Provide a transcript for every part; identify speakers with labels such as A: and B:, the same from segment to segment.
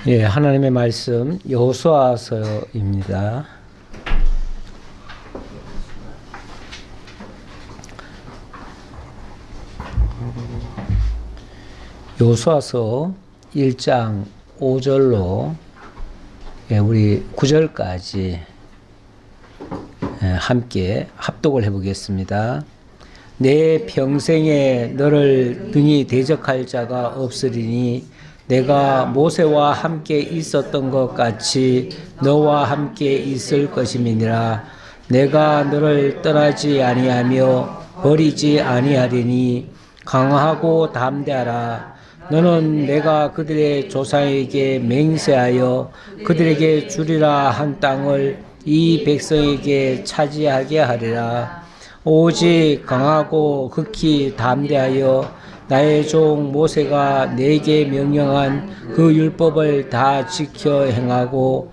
A: 예, 하나님의 말씀 여호수아서입니다. 여호수아서 1장 5절로 우리 9절까지 함께 합독을 해보겠습니다. 내 평생에 너를 등이 대적할 자가 없으리니 내가 모세와 함께 있었던 것 같이 너와 함께 있을 것임이니라. 내가 너를 떠나지 아니하며 버리지 아니하리니 강하고 담대하라. 너는 내가 그들의 조상에게 맹세하여 그들에게 주리라 한 땅을 이 백성에게 차지하게 하리라. 오직 강하고 극히 담대하여 나의 종 모세가 내게 명령한 그 율법을 다 지켜 행하고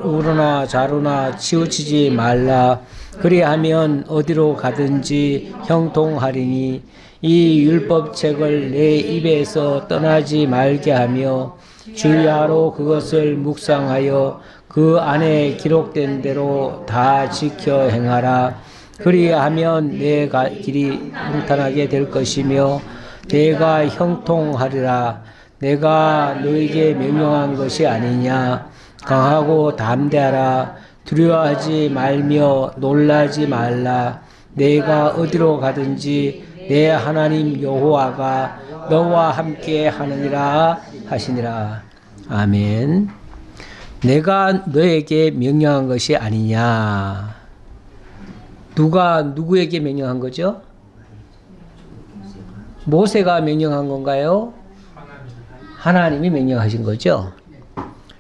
A: 우로나 좌로나 치우치지 말라. 그리하면 어디로 가든지 형통하리니 이 율법책을 내 입에서 떠나지 말게 하며 주야로 그것을 묵상하여 그 안에 기록된 대로 다 지켜 행하라. 그리하면 내 길이 평탄하게 될 것이며 내가 형통하리라. 내가 너에게 명령한 것이 아니냐. 강하고 담대하라. 두려워하지 말며 놀라지 말라. 내가 어디로 가든지 내 하나님 여호와가 너와 함께 하느니라 하시니라. 아멘. 내가 너에게 명령한 것이 아니냐. 누가 누구에게 명령한 거죠? 모세가 명령한 건가요? 하나님이 명령하신 거죠.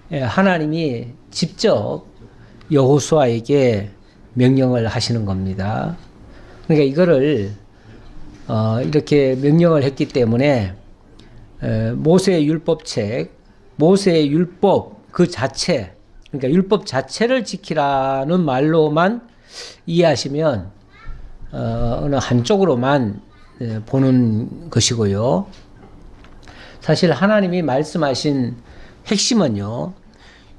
A: 하나님이 직접 여호수아에게 명령을 하시는 겁니다. 그러니까 이거를 이렇게 명령을 했기 때문에 모세의 율법책, 모세의 율법 그 자체, 그러니까 율법 자체를 지키라는 말로만 이해하시면 어느 한쪽으로만 보는 것이고요. 사실 하나님이 말씀하신 핵심은요,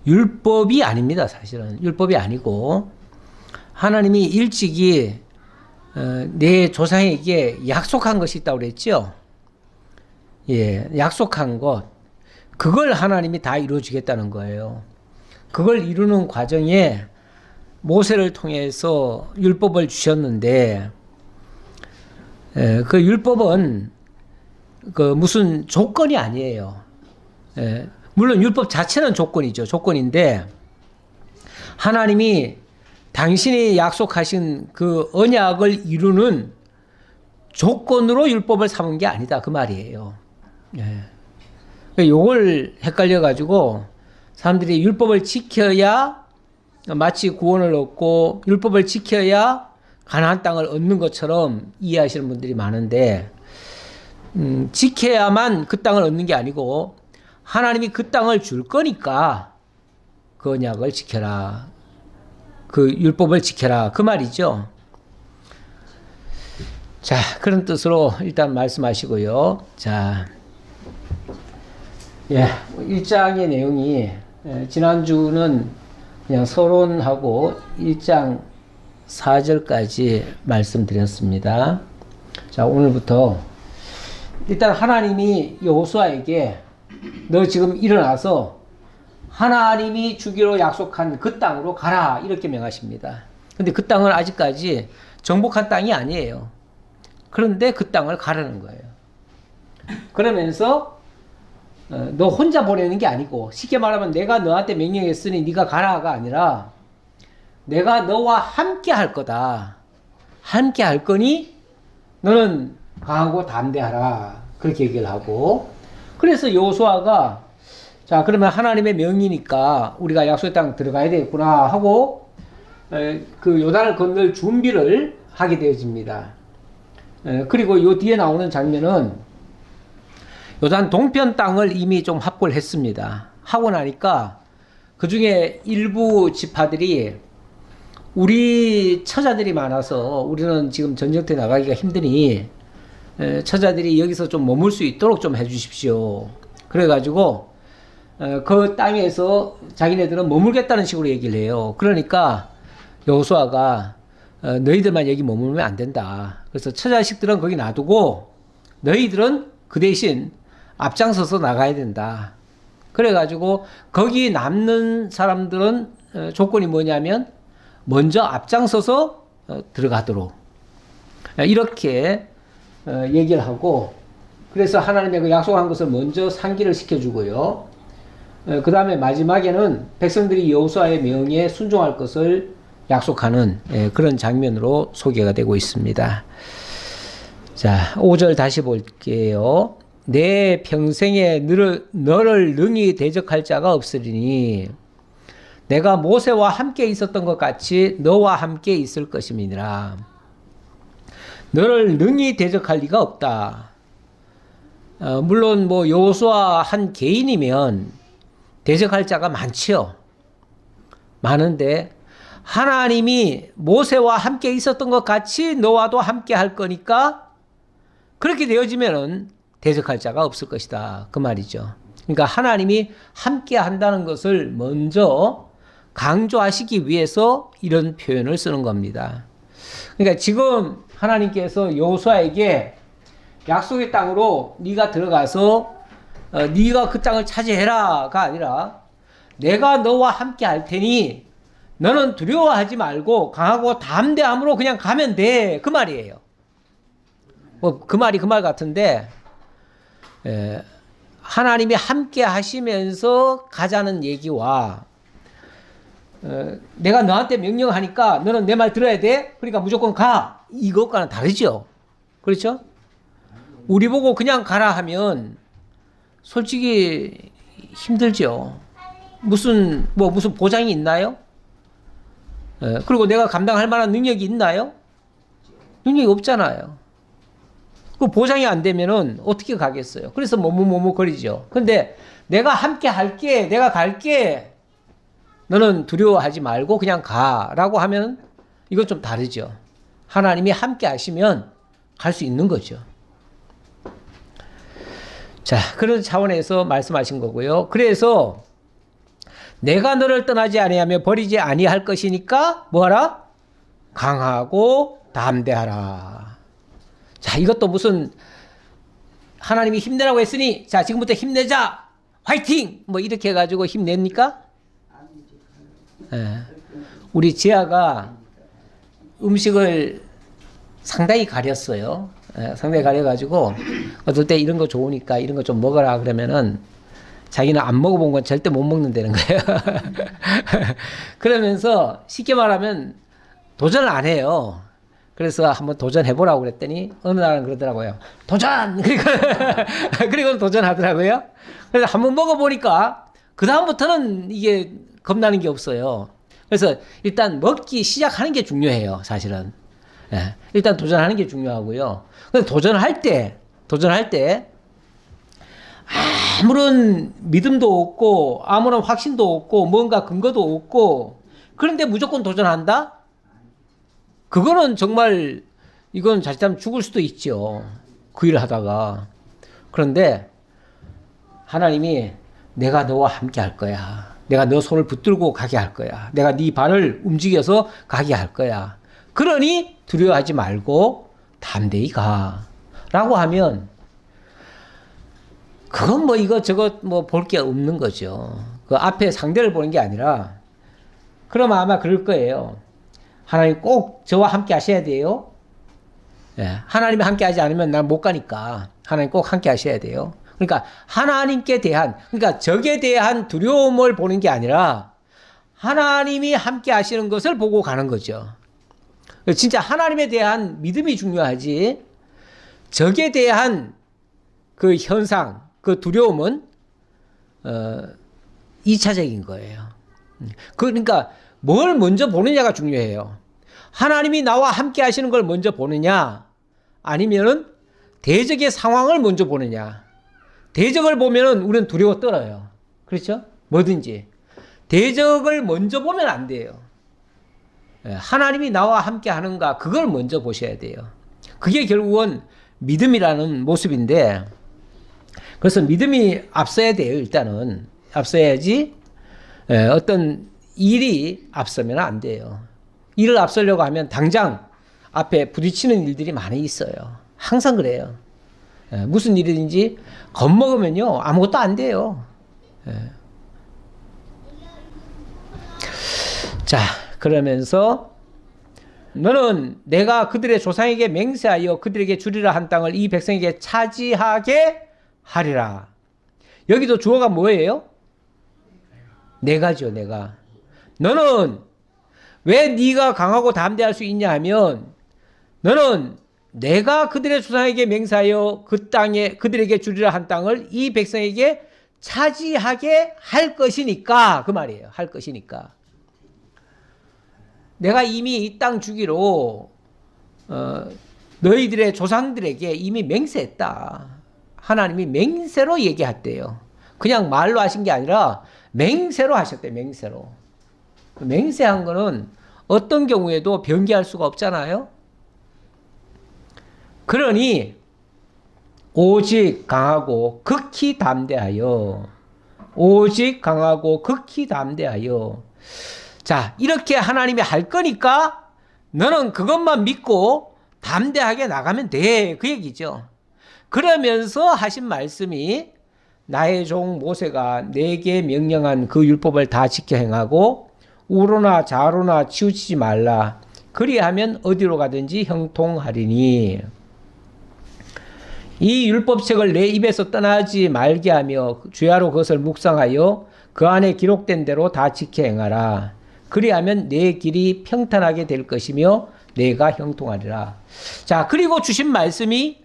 A: 율법이 아닙니다. 사실은 율법이 아니고 하나님이 일찍이 내 조상에게 약속한 것이 있다고 그랬죠. 예, 약속한 것, 그걸 하나님이 다 이루어주겠다는 거예요. 그걸 이루는 과정에 모세를 통해서 율법을 주셨는데, 그 율법은 그 무슨 조건이 아니에요. 물론 율법 자체는 조건이죠. 조건인데 하나님이 당신이 약속하신 그 언약을 이루는 조건으로 율법을 삼은 게 아니다. 그 말이에요. 요걸 헷갈려 가지고 사람들이 율법을 지켜야 마치 구원을 얻고 율법을 지켜야 가나안 땅을 얻는 것처럼 이해하시는 분들이 많은데, 지켜야만 그 땅을 얻는 게 아니고 하나님이 그 땅을 줄 거니까 그 언약을 지켜라, 그 율법을 지켜라, 그 말이죠. 자, 그런 뜻으로 일단 말씀하시고요. 자, 1장의 내용이 지난주는 그냥 서론하고 1장 4절까지 말씀드렸습니다. 자, 오늘부터 일단 하나님이 여호수아에게 너 지금 일어나서 하나님이 주기로 약속한 그 땅으로 가라, 이렇게 명하십니다. 근데 그 땅은 아직까지 정복한 땅이 아니에요. 그런데 그 땅을 가라는 거예요. 그러면서 너 혼자 보내는 게 아니고, 쉽게 말하면 내가 너한테 명령했으니 네가 가라가 아니라 내가 너와 함께 할 거다. 함께 할 거니 너는 강하고 담대하라. 그렇게 얘기를 하고, 그래서 여호수아가 자, 그러면 하나님의 명이니까 우리가 약속의 땅 들어가야 되겠구나 하고 그 요단을 건널 준비를 하게 되어집니다. 그리고 요 뒤에 나오는 장면은 요단 동편 땅을 이미 좀 확보를 했습니다. 하고 나니까 그 중에 일부 지파들이 우리 처자들이 많아서 우리는 지금 전쟁터에 나가기가 힘드니 처자들이 여기서 좀 머물 수 있도록 좀 해주십시오. 그래가지고 그 땅에서 자기네들은 머물겠다는 식으로 얘기를 해요. 그러니까 여호수아가 너희들만 여기 머물면 안 된다. 그래서 처자식들은 거기 놔두고 너희들은 그 대신 앞장서서 나가야 된다. 그래가지고 거기 남는 사람들은 조건이 뭐냐면 먼저 앞장서서 들어가도록 이렇게 얘기를 하고, 그래서 하나님의 그 약속한 것을 먼저 상기를 시켜주고요. 그 다음에 마지막에는 백성들이 여호수아의 명에 순종할 것을 약속하는 그런 장면으로 소개가 되고 있습니다. 자, 5절 다시 볼게요. 내 평생에 너를 능히 대적할 자가 없으리니 내가 모세와 함께 있었던 것 같이 너와 함께 있을 것임이니라. 너를 능히 대적할 리가 없다. 물론 뭐 여호수아 한 개인이면 대적할 자가 많지요. 많은데 하나님이 모세와 함께 있었던 것 같이 너와도 함께 할 거니까 그렇게 되어지면은 대적할 자가 없을 것이다. 그 말이죠. 그러니까 하나님이 함께 한다는 것을 먼저 강조하시기 위해서 이런 표현을 쓰는 겁니다. 그러니까 지금 하나님께서 여호수아에게 약속의 땅으로 네가 들어가서 네가 그 땅을 차지해라가 아니라 내가 너와 함께 할 테니 너는 두려워하지 말고 강하고 담대함으로 그냥 가면 돼. 그 말이에요. 뭐 그 말이 그 말 같은데 하나님이 함께 하시면서 가자는 얘기와 내가 너한테 명령하니까 너는 내 말 들어야 돼. 그러니까 무조건 가. 이것과는 다르죠. 그렇죠? 우리 보고 그냥 가라 하면 솔직히 힘들죠. 무슨 보장이 있나요? 그리고 내가 감당할 만한 능력이 있나요? 능력이 없잖아요. 그 보장이 안 되면은 어떻게 가겠어요? 그래서 머뭇머뭇거리죠. 근데 내가 함께 할게, 내가 갈게, 너는 두려워하지 말고 그냥 가라고 하면 이건 좀 다르죠. 하나님이 함께 하시면 갈 수 있는 거죠. 자, 그런 차원에서 말씀하신 거고요. 그래서 내가 너를 떠나지 아니하며 버리지 아니할 것이니까 뭐하라? 강하고 담대하라. 자, 이것도 무슨 하나님이 힘내라고 했으니 자, 지금부터 힘내자. 화이팅! 뭐 이렇게 해가지고 힘냅니까? 우리 지아가 음식을 상당히 가렸어요. 상당히 가려가지고 어떨 때 이런 거 좋으니까 이런 거 좀 먹어라 그러면은 자기는 안 먹어본 건 절대 못 먹는다는 거예요. 그러면서 쉽게 말하면 도전을 안 해요. 그래서 한번 도전해보라고 그랬더니 어느 날은 그러더라고요. 도전! 그리고 도전하더라고요. 그래서 한번 먹어보니까 그 다음부터는 이게 겁나는 게 없어요. 그래서 일단 먹기 시작하는 게 중요해요. 사실은. 일단 도전하는 게 중요하고요. 근데 도전할 때 아무런 믿음도 없고 아무런 확신도 없고 뭔가 근거도 없고 그런데 무조건 도전한다? 그거는 정말 이건 자칫하면 죽을 수도 있죠. 그 일을 하다가. 그런데 하나님이 내가 너와 함께 할 거야. 내가 너 손을 붙들고 가게 할 거야. 내가 네 발을 움직여서 가게 할 거야. 그러니 두려워하지 말고 담대히 가. 라고 하면 그건 뭐 이것저것 뭐 볼 게 없는 거죠. 그 앞에 상대를 보는 게 아니라 그러면 아마 그럴 거예요. 하나님 꼭 저와 함께 하셔야 돼요. 하나님이 함께 하지 않으면 난 못 가니까 하나님 꼭 함께 하셔야 돼요. 그러니까 하나님께 대한, 그러니까 적에 대한 두려움을 보는 게 아니라 하나님이 함께 하시는 것을 보고 가는 거죠. 진짜 하나님에 대한 믿음이 중요하지 적에 대한 그 현상, 그 두려움은 2차적인 거예요. 그러니까 뭘 먼저 보느냐가 중요해요. 하나님이 나와 함께 하시는 걸 먼저 보느냐 아니면은 대적의 상황을 먼저 보느냐. 대적을 보면은 우리는 두려워 떨어요. 그렇죠? 뭐든지. 대적을 먼저 보면 안 돼요. 하나님이 나와 함께 하는가 그걸 먼저 보셔야 돼요. 그게 결국은 믿음이라는 모습인데 그래서 믿음이 앞서야 돼요. 일단은 앞서야지 어떤 일이 앞서면 안 돼요. 일을 앞서려고 하면 당장 앞에 부딪히는 일들이 많이 있어요. 항상 그래요. 무슨 일이든지 겁먹으면요 아무것도 안 돼요. 자, 그러면서 너는 내가 그들의 조상에게 맹세하여 그들에게 주리라 한 땅을 이 백성에게 차지하게 하리라. 여기도 주어가 뭐예요? 내가죠, 내가. 너는 왜 네가 강하고 담대할 수 있냐 하면 너는 내가 그들의 조상에게 맹세하여 그 땅에 그들에게 주리라 한 땅을 이 백성에게 차지하게 할 것이니까 그 말이에요. 할 것이니까. 내가 이미 이 땅 주기로 너희들의 조상들에게 이미 맹세했다. 하나님이 맹세로 얘기했대요. 그냥 말로 하신 게 아니라 맹세로 하셨대요. 맹세로. 맹세한 거는 어떤 경우에도 변기할 수가 없잖아요. 그러니 오직 강하고 극히 담대하여 오직 강하고 극히 담대하여 자, 이렇게 하나님이 할 거니까 너는 그것만 믿고 담대하게 나가면 돼. 그 얘기죠. 그러면서 하신 말씀이 나의 종 모세가 내게 명령한 그 율법을 다 지켜 행하고 우로나 좌로나 치우치지 말라. 그리하면 어디로 가든지 형통하리니. 이 율법책을 내 입에서 떠나지 말게 하며 주야로 그것을 묵상하여 그 안에 기록된 대로 다 지켜 행하라. 그리하면 내 길이 평탄하게 될 것이며 내가 형통하리라. 자, 그리고 주신 말씀이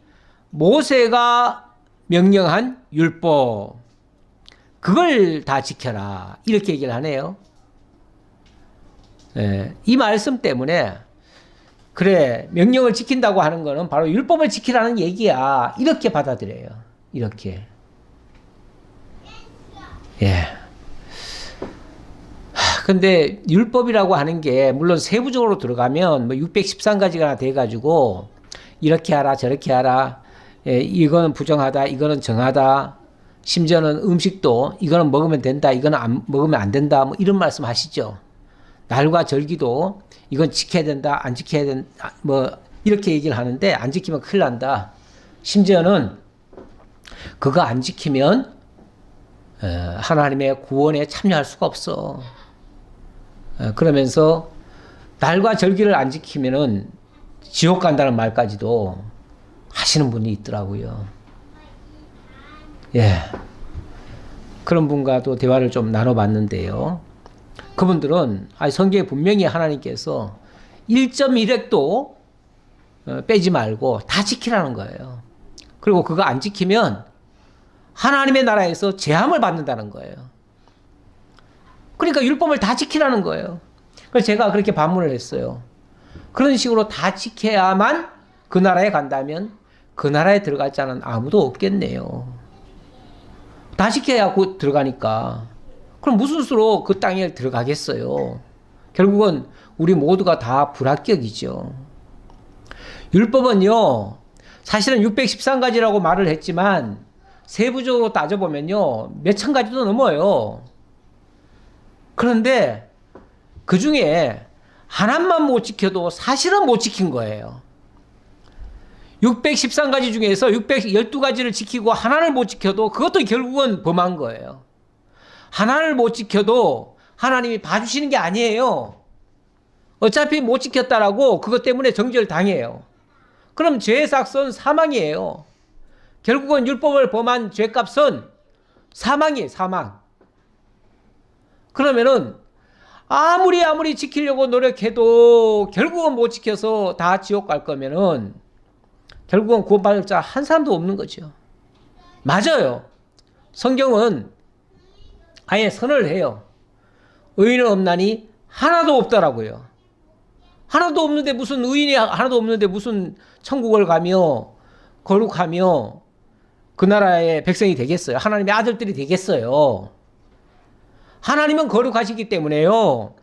A: 모세가 명령한 율법. 그걸 다 지켜라. 이렇게 얘기를 하네요. 이 말씀 때문에 그래, 명령을 지킨다고 하는 거는 바로 율법을 지키라는 얘기야. 이렇게 받아들여요. 이렇게. 예. 근데 율법이라고 하는 게 물론 세부적으로 들어가면 뭐 613가지가 돼가지고 이렇게 하라 저렇게 하라 이거는 부정하다 이거는 정하다 심지어는 음식도 이거는 먹으면 된다 이거는 먹으면 안 된다 뭐 이런 말씀 하시죠. 날과 절기도 이건 지켜야 된다 안 지켜야 된다 뭐 이렇게 얘기를 하는데 안 지키면 큰일 난다. 심지어는 그거 안 지키면 하나님의 구원에 참여할 수가 없어. 그러면서 날과 절기를 안 지키면은 지옥 간다는 말까지도 하시는 분이 있더라고요. 예. 그런 분과도 대화를 좀 나눠봤는데요. 그분들은 성경에 분명히 하나님께서 1.1획도 빼지 말고 다 지키라는 거예요. 그리고 그거 안 지키면 하나님의 나라에서 재함을 받는다는 거예요. 그러니까 율법을 다 지키라는 거예요. 그래서 제가 그렇게 반문을 했어요. 그런 식으로 다 지켜야만 그 나라에 간다면 그 나라에 들어갈 자는 아무도 없겠네요. 다 지켜야 곧 들어가니까. 그럼 무슨 수로 그 땅에 들어가겠어요? 결국은 우리 모두가 다 불합격이죠. 율법은요, 사실은 613가지라고 말을 했지만 세부적으로 따져보면요, 몇천 가지도 넘어요. 그런데 그 중에 하나만 못 지켜도 사실은 못 지킨 거예요. 613가지 중에서 612가지를 지키고 하나를 못 지켜도 그것도 결국은 범한 거예요. 하나를 못 지켜도 하나님이 봐주시는 게 아니에요. 어차피 못 지켰다라고 그것 때문에 정죄를 당해요. 그럼 죄의 삭은 사망이에요. 결국은 율법을 범한 죄값은 사망이에요. 사망. 그러면은 아무리 지키려고 노력해도 결국은 못 지켜서 다 지옥 갈 거면은 결국은 구원받을 자 한 사람도 없는 거죠. 맞아요. 성경은 아예 선언을 해요. 의인은 없나니 하나도 없더라고요. 하나도 없는데 무슨 의인이 하나도 없는데 무슨 천국을 가며 거룩하며 그 나라의 백성이 되겠어요. 하나님의 아들들이 되겠어요. 하나님은 거룩하시기 때문에요.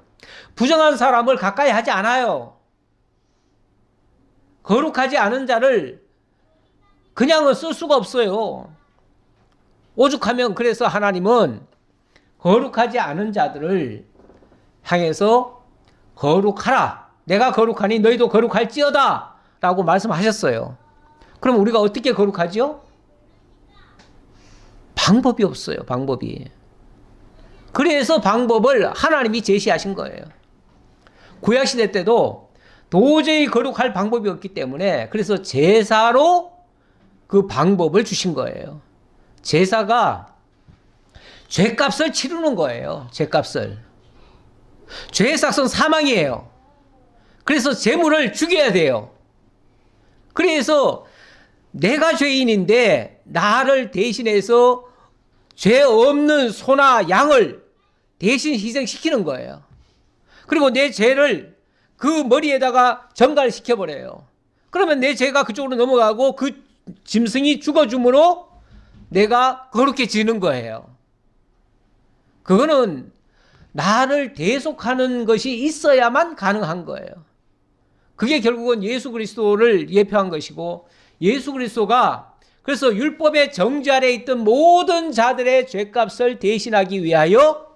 A: 부정한 사람을 가까이 하지 않아요. 거룩하지 않은 자를 그냥은 쓸 수가 없어요. 오죽하면 그래서 하나님은 거룩하지 않은 자들을 향해서 거룩하라. 내가 거룩하니 너희도 거룩할지어다. 라고 말씀하셨어요. 그럼 우리가 어떻게 거룩하죠? 방법이 없어요. 방법이. 그래서 방법을 하나님이 제시하신 거예요. 구약시대 때도 도저히 거룩할 방법이 없기 때문에 그래서 제사로 그 방법을 주신 거예요. 제사가 죄값을 치르는 거예요. 죄값을. 죄의 삭은 사망이에요. 그래서 제물을 죽여야 돼요. 그래서 내가 죄인인데 나를 대신해서 죄 없는 소나 양을 대신 희생시키는 거예요. 그리고 내 죄를 그 머리에다가 전갈시켜버려요. 그러면 내 죄가 그쪽으로 넘어가고 그 짐승이 죽어줌으로 내가 거룩해지는 거예요. 그거는 나를 대속하는 것이 있어야만 가능한 거예요. 그게 결국은 예수 그리스도를 예표한 것이고 예수 그리스도가 그래서 율법의 정죄 아래 있던 모든 자들의 죄값을 대신하기 위하여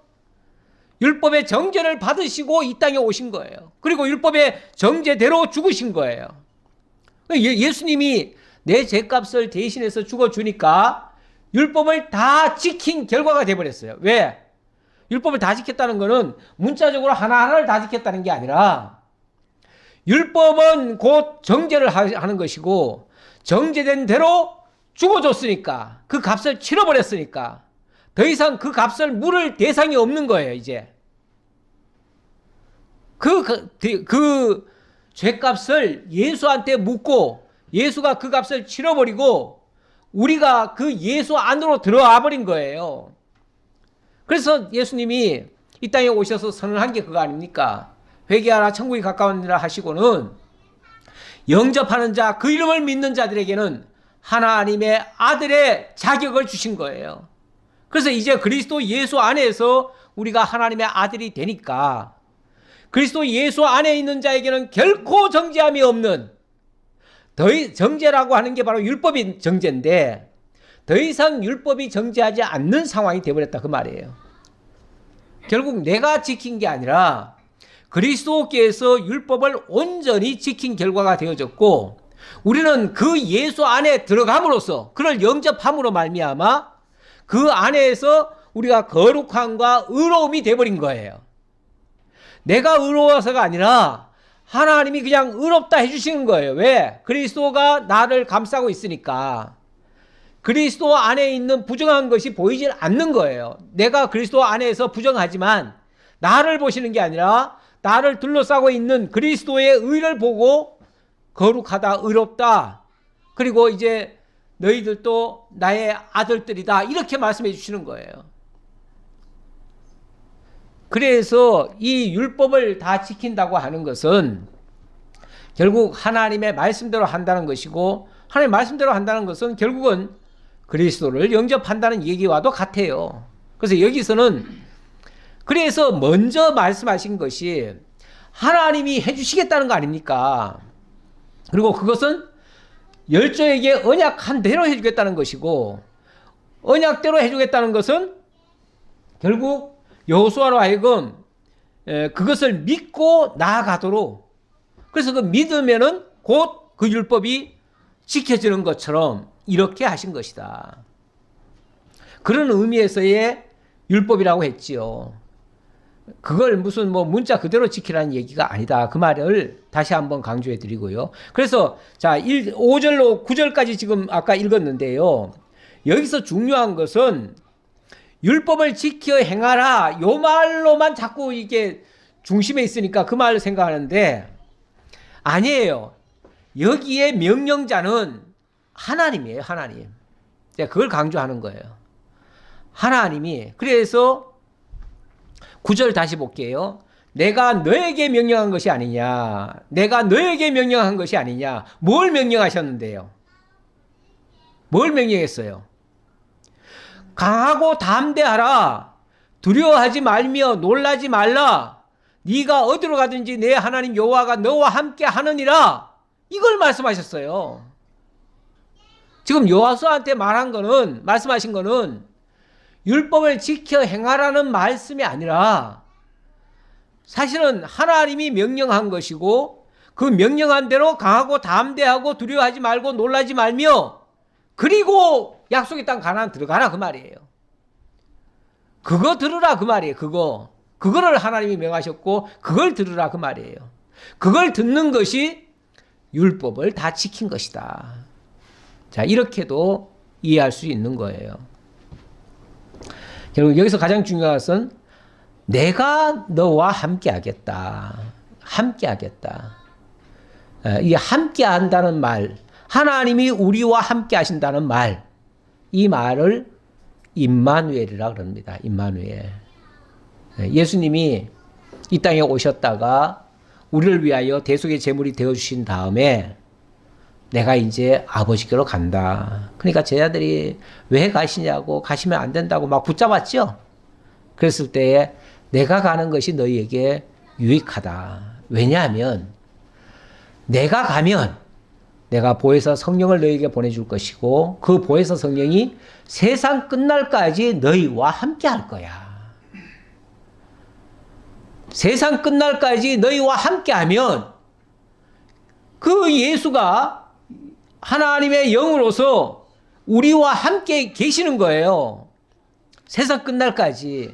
A: 율법의 정죄를 받으시고 이 땅에 오신 거예요. 그리고 율법의 정죄대로 죽으신 거예요. 예수님이 내 죄값을 대신해서 죽어주니까 율법을 다 지킨 결과가 되어버렸어요. 왜? 율법을 다 지켰다는 것은 문자적으로 하나하나를 다 지켰다는 게 아니라 율법은 곧 정죄를 하는 것이고 정죄된 대로 죽어줬으니까 그 값을 치러버렸으니까 더 이상 그 값을 물을 대상이 없는 거예요. 이제 그 죄값을 예수한테 묻고 예수가 그 값을 치러버리고 우리가 그 예수 안으로 들어와 버린 거예요. 그래서 예수님이 이 땅에 오셔서 선언한 게 그거 아닙니까? 회개하라 천국이 가까우니라 하시고는 영접하는 자, 그 이름을 믿는 자들에게는 하나님의 아들의 자격을 주신 거예요. 그래서 이제 그리스도 예수 안에서 우리가 하나님의 아들이 되니까 그리스도 예수 안에 있는 자에게는 결코 정죄함이 없는 정죄라고 하는 게 바로 율법이 정죄인데 더 이상 율법이 정죄하지 않는 상황이 되어버렸다 그 말이에요. 결국 내가 지킨 게 아니라 그리스도께서 율법을 온전히 지킨 결과가 되어졌고 우리는 그 예수 안에 들어감으로써 그를 영접함으로 말미암아 그 안에서 우리가 거룩함과 의로움이 되어버린 거예요. 내가 의로워서가 아니라 하나님이 그냥 의롭다 해주시는 거예요. 왜? 그리스도가 나를 감싸고 있으니까. 그리스도 안에 있는 부정한 것이 보이질 않는 거예요. 내가 그리스도 안에서 부정하지만 나를 보시는 게 아니라 나를 둘러싸고 있는 그리스도의 의를 보고 거룩하다, 의롭다. 그리고 이제 너희들도 나의 아들들이다. 이렇게 말씀해 주시는 거예요. 그래서 이 율법을 다 지킨다고 하는 것은 결국 하나님의 말씀대로 한다는 것이고 하나님의 말씀대로 한다는 것은 결국은 그리스도를 영접한다는 얘기와도 같아요. 그래서 여기서는 그래서 먼저 말씀하신 것이 하나님이 해주시겠다는 거 아닙니까? 그리고 그것은 열조에게 언약한 대로 해주겠다는 것이고 언약대로 해주겠다는 것은 결국 여호수아로 하여금 그것을 믿고 나아가도록 그래서 그 믿으면은 곧 그 율법이 지켜지는 것처럼 이렇게 하신 것이다. 그런 의미에서의 율법이라고 했지요. 그걸 무슨 뭐 문자 그대로 지키라는 얘기가 아니다. 그 말을 다시 한번 강조해 드리고요. 그래서 자 5절로 9절까지 지금 아까 읽었는데요. 여기서 중요한 것은 율법을 지켜 행하라. 요 말로만 자꾸 이게 중심에 있으니까 그 말을 생각하는데 아니에요. 여기에 명령자는 하나님이에요. 하나님. 제가 그걸 강조하는 거예요. 하나님이. 그래서 9절 다시 볼게요. 내가 너에게 명령한 것이 아니냐. 내가 너에게 명령한 것이 아니냐. 뭘 명령하셨는데요? 뭘 명령했어요? 강하고 담대하라. 두려워하지 말며 놀라지 말라. 네가 어디로 가든지 내 하나님 여호와가 너와 함께 하느니라. 이걸 말씀하셨어요. 지금 여호수아한테 말하신 거는 율법을 지켜 행하라는 말씀이 아니라 사실은 하나님이 명령한 것이고 그 명령한 대로 강하고 담대하고 두려워하지 말고 놀라지 말며 그리고 약속의 땅 가나안 들어가라 그 말이에요. 그거 들으라 그 말이에요. 그거를 하나님이 명하셨고 그걸 들으라 그 말이에요. 그걸 듣는 것이 율법을 다 지킨 것이다. 자, 이렇게도 이해할 수 있는 거예요. 결국 여기서 가장 중요한 것은 내가 너와 함께 하겠다. 함께 하겠다. 이 함께 한다는 말, 하나님이 우리와 함께 하신다는 말, 이 말을 임마누엘이라고 그럽니다. 임마누엘. 예수님이 이 땅에 오셨다가 우리를 위하여 대속의 제물이 되어주신 다음에 내가 이제 아버지께로 간다. 그러니까 제자들이 왜 가시냐고, 가시면 안 된다고 막 붙잡았죠. 그랬을 때에 내가 가는 것이 너희에게 유익하다. 왜냐하면 내가 가면 내가 보혜사 성령을 너희에게 보내줄 것이고 그 보혜사 성령이 세상 끝날까지 너희와 함께 할 거야. 세상 끝날까지 너희와 함께 하면 그 예수가 하나님의 영으로서 우리와 함께 계시는 거예요. 세상 끝날까지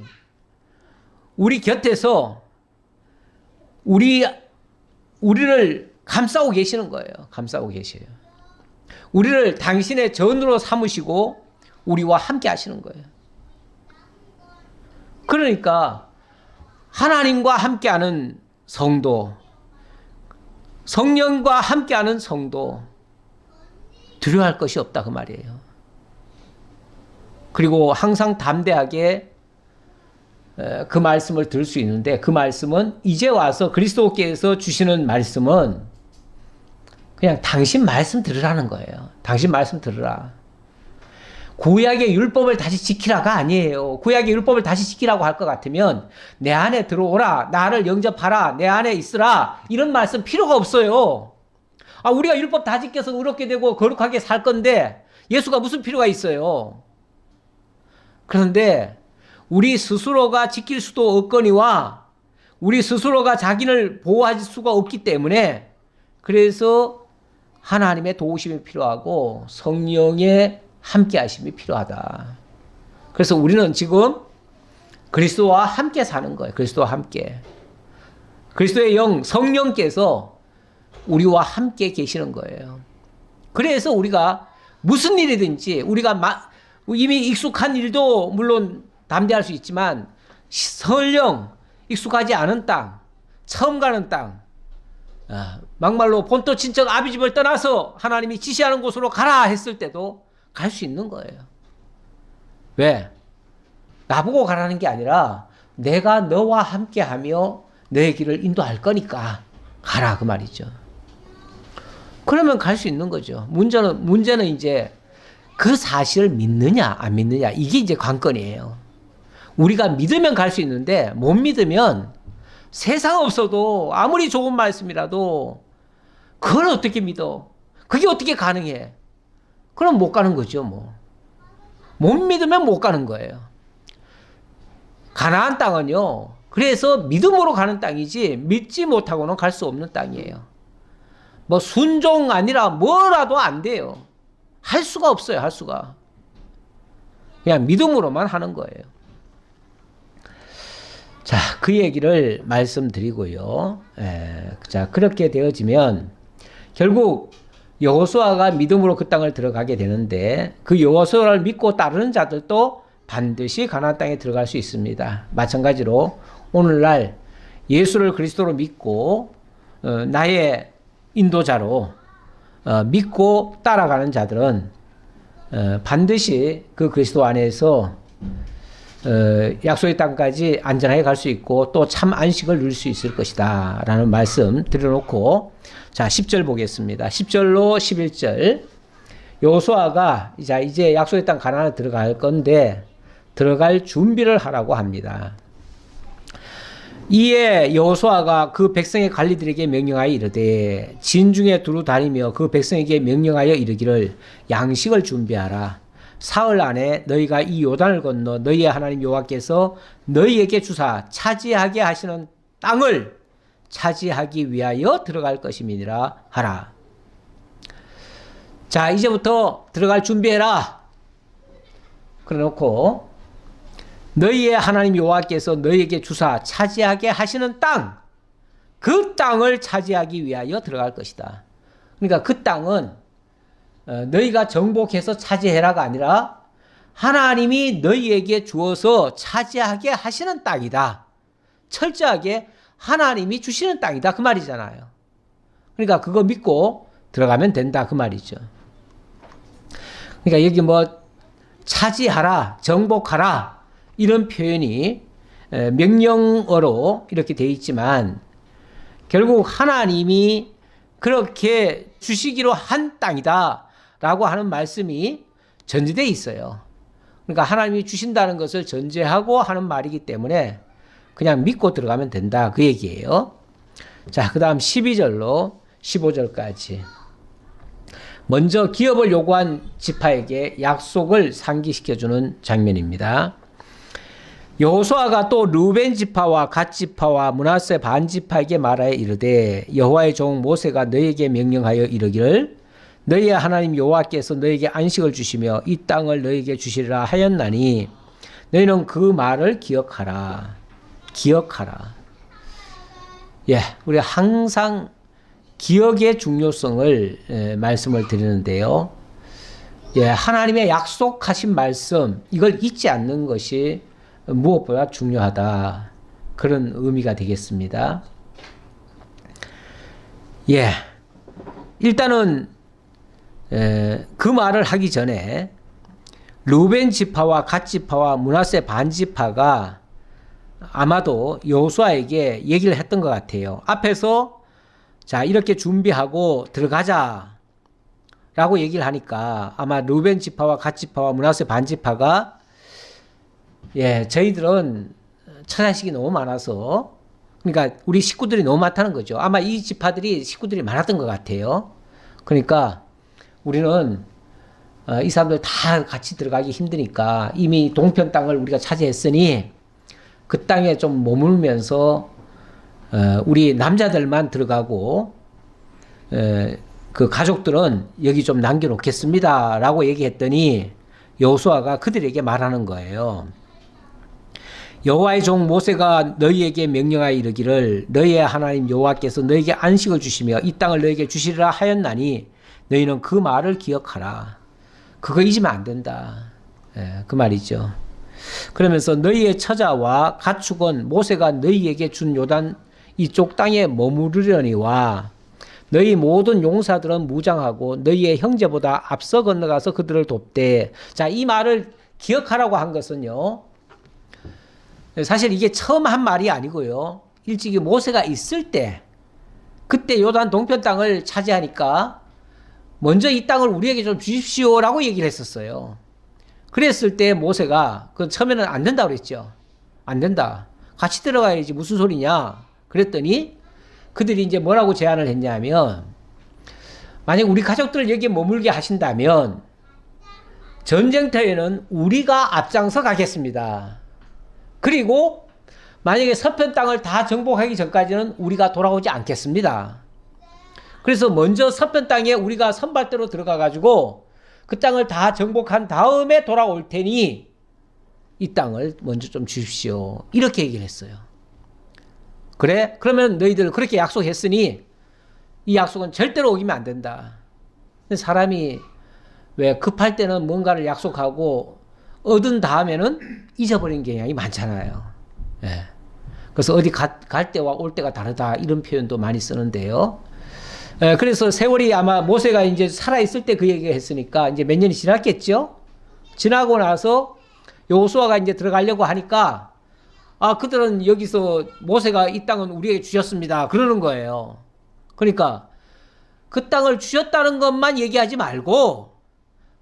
A: 우리 곁에서 우리를 감싸고 계시는 거예요. 감싸고 계셔요. 우리를 당신의 전으로 삼으시고 우리와 함께 하시는 거예요. 그러니까 하나님과 함께하는 성도, 성령과 함께하는 성도 두려워할 것이 없다 그 말이에요. 그리고 항상 담대하게 그 말씀을 들을 수 있는데 그 말씀은 이제 와서 그리스도께서 주시는 말씀은 그냥 당신 말씀 들으라는 거예요. 당신 말씀 들으라. 구약의 율법을 다시 지키라가 아니에요. 구약의 율법을 다시 지키라고 할 것 같으면 내 안에 들어오라, 나를 영접하라, 내 안에 있으라 이런 말씀 필요가 없어요. 우리가 율법 다 지켜서 의롭게 되고 거룩하게 살 건데 예수가 무슨 필요가 있어요. 그런데 우리 스스로가 지킬 수도 없거니와 우리 스스로가 자기를 보호할 수가 없기 때문에 그래서 하나님의 도우심이 필요하고 성령의 함께 하심이 필요하다. 그래서 우리는 지금 그리스도와 함께 사는 거예요. 그리스도와 함께. 그리스도의 영, 성령께서 우리와 함께 계시는 거예요. 그래서 우리가 무슨 일이든지 우리가 이미 익숙한 일도 물론 담대할 수 있지만 설령 익숙하지 않은 땅, 처음 가는 땅, 막말로 본토 친척 아비 집을 떠나서 하나님이 지시하는 곳으로 가라 했을 때도 갈 수 있는 거예요. 왜? 나보고 가라는 게 아니라 내가 너와 함께하며 너의 길을 인도할 거니까 가라 그 말이죠. 그러면 갈 수 있는 거죠. 문제는 이제 그 사실을 믿느냐 안 믿느냐 이게 이제 관건이에요. 우리가 믿으면 갈 수 있는데 못 믿으면 세상 없어도 아무리 좋은 말씀이라도 그걸 어떻게 믿어? 그게 어떻게 가능해? 그럼 못 가는 거죠, 뭐. 못 믿으면 못 가는 거예요. 가나안 땅은요. 그래서 믿음으로 가는 땅이지 믿지 못하고는 갈 수 없는 땅이에요. 뭐 순종 아니라 뭐라도 안 돼요. 할 수가 없어요, 할 수가. 그냥 믿음으로만 하는 거예요. 자, 그 얘기를 말씀드리고요. 자, 그렇게 되어지면 결국 여호수아가 믿음으로 그 땅을 들어가게 되는데 그 여호수아를 믿고 따르는 자들도 반드시 가나안 땅에 들어갈 수 있습니다. 마찬가지로 오늘날 예수를 그리스도로 믿고 나의 인도자로 믿고 따라가는 자들은 반드시 그 그리스도 안에서 약속의 땅까지 안전하게 갈 수 있고 또 참 안식을 누릴 수 있을 것이다 라는 말씀 드려놓고 자 10절 보겠습니다. 10절로 11절 여호수아가 이제 약속의 땅 가나안에 들어갈 건데 들어갈 준비를 하라고 합니다. 이에 여호수아가 그 백성의 관리들에게 명령하여 이르되 진중에 두루 다니며 그 백성에게 명령하여 이르기를 양식을 준비하라. 사흘 안에 너희가 이 요단을 건너 너희의 하나님 여호와께서 너희에게 주사 차지하게 하시는 땅을 차지하기 위하여 들어갈 것임이니라 하라. 자, 이제부터 들어갈 준비해라. 그래 놓고 너희의 하나님 여호와께서 너희에게 주사 차지하게 하시는 땅, 그 땅을 차지하기 위하여 들어갈 것이다. 그러니까 그 땅은 너희가 정복해서 차지해라가 아니라 하나님이 너희에게 주어서 차지하게 하시는 땅이다. 철저하게 하나님이 주시는 땅이다. 그 말이잖아요. 그러니까 그거 믿고 들어가면 된다. 그 말이죠. 그러니까 여기 뭐 차지하라, 정복하라 이런 표현이 명령어로 이렇게 되어 있지만 결국 하나님이 그렇게 주시기로 한 땅이다 라고 하는 말씀이 전제되어 있어요. 그러니까 하나님이 주신다는 것을 전제하고 하는 말이기 때문에 그냥 믿고 들어가면 된다 그 얘기예요. 자, 그 다음 12절로 15절까지 먼저 기업을 요구한 지파에게 약속을 상기시켜주는 장면입니다. 여호수아가 또 르우벤 지파와 갓 지파와 므낫세 반 지파에게 말하여 이르되 여호와의 종 모세가 너희에게 명령하여 이르기를 너희의 하나님 여호와께서 너희에게 안식을 주시며 이 땅을 너희에게 주시리라 하였나니 너희는 그 말을 기억하라. 기억하라. 예, 우리 항상 기억의 중요성을 말씀을 드리는데요. 예, 하나님의 약속하신 말씀 이걸 잊지 않는 것이 무엇보다 중요하다. 그런 의미가 되겠습니다. 예, 일단은 그 말을 하기 전에 르우벤 지파와 갓 지파와 므낫세 반 지파가 아마도 여호수아에게 얘기를 했던 것 같아요. 앞에서 자 이렇게 준비하고 들어가자 라고 얘기를 하니까 아마 르우벤 지파와 갓 지파와 므낫세 반 지파가 예, 저희들은 처자식이 너무 많아서 그러니까 우리 식구들이 너무 많다는 거죠. 아마 이 지파들이 식구들이 많았던 것 같아요. 그러니까 우리는 이 사람들 다 같이 들어가기 힘드니까 이미 동편 땅을 우리가 차지했으니 그 땅에 좀 머물면서 우리 남자들만 들어가고 그 가족들은 여기 좀 남겨놓겠습니다 라고 얘기했더니 여호수아가 그들에게 말하는 거예요. 여호와의 종 모세가 너희에게 명령하여 이르기를 너희의 하나님 여호와께서 너희에게 안식을 주시며 이 땅을 너희에게 주시리라 하였나니 너희는 그 말을 기억하라. 그거 잊으면 안 된다. 예, 그 말이죠. 그러면서 너희의 처자와 가축은 모세가 너희에게 준 요단 이쪽 땅에 머무르려니와 너희 모든 용사들은 무장하고 너희의 형제보다 앞서 건너가서 그들을 돕되. 자, 이 말을 기억하라고 한 것은요. 사실 이게 처음 한 말이 아니고요. 일찍이 모세가 있을 때 그때 요단 동편 땅을 차지하니까 먼저 이 땅을 우리에게 좀 주십시오라고 얘기를 했었어요. 그랬을 때 모세가 그 처음에는 안 된다고 그랬죠. 안 된다. 같이 들어가야지 무슨 소리냐. 그랬더니 그들이 이제 뭐라고 제안을 했냐면 만약 우리 가족들을 여기에 머물게 하신다면 전쟁터에는 우리가 앞장서 가겠습니다. 그리고 만약에 서편 땅을 다 정복하기 전까지는 우리가 돌아오지 않겠습니다. 그래서 먼저 서편 땅에 우리가 선발대로 들어가 가지고 그 땅을 다 정복한 다음에 돌아올 테니 이 땅을 먼저 좀 주십시오. 이렇게 얘기를 했어요. 그래? 그러면 너희들 그렇게 약속했으니 이 약속은 절대로 어기면 안 된다. 사람이 왜 급할 때는 뭔가를 약속하고 얻은 다음에는 잊어버리는 경향이 많잖아요. 예. 그래서 어디 갈 때와 올 때가 다르다 이런 표현도 많이 쓰는데요. 예, 그래서 세월이 아마 모세가 이제 살아있을 때 그 얘기를 했으니까 이제 몇 년이 지났겠죠? 지나고 나서 여호수아가 이제 들어가려고 하니까 그들은 여기서 모세가 이 땅은 우리에게 주셨습니다. 그러는 거예요. 그러니까 그 땅을 주셨다는 것만 얘기하지 말고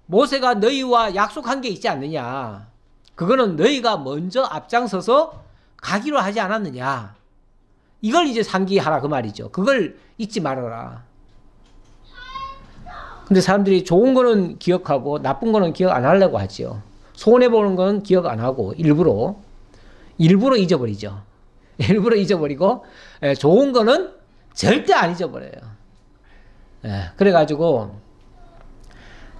A: 모세가 너희와 약속한 게 있지 않느냐. 그거는 너희가 먼저 앞장서서 가기로 하지 않았느냐. 이걸 이제 상기하라 그 말이죠. 그걸 잊지 말아라. 근데 사람들이 좋은 거는 기억하고 나쁜 거는 기억 안 하려고 하죠. 손해보는 거는 기억 안 하고 일부러 잊어버리죠. 일부러 잊어버리고 좋은 거는 절대 안 잊어버려요. 그래가지고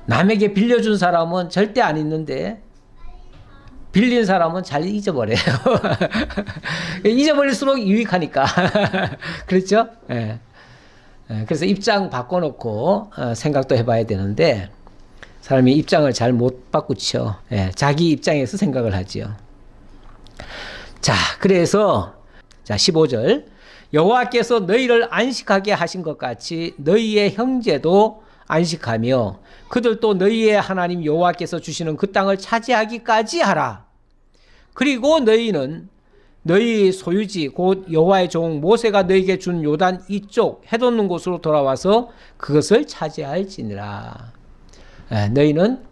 A: 남에게 빌려준 사람은 절대 안 잊는데 빌린 사람은 잘 잊어버려요. 잊어버릴수록 유익하니까. 그렇죠? 그래서 입장 바꿔놓고 생각도 해봐야 되는데 사람이 입장을 잘 못 바꾸죠. 자기 입장에서 생각을 하지요. 자, 그래서 자 15절 여호와께서 너희를 안식하게 하신 것 같이 너희의 형제도 안식하며 그들도 너희의 하나님 여호와께서 주시는 그 땅을 차지하기까지 하라. 그리고 너희는 너희 소유지 곧 여호와의 종 모세가 너희에게 준 요단 이쪽 해돋는 곳으로 돌아와서 그것을 차지할지니라. 너희는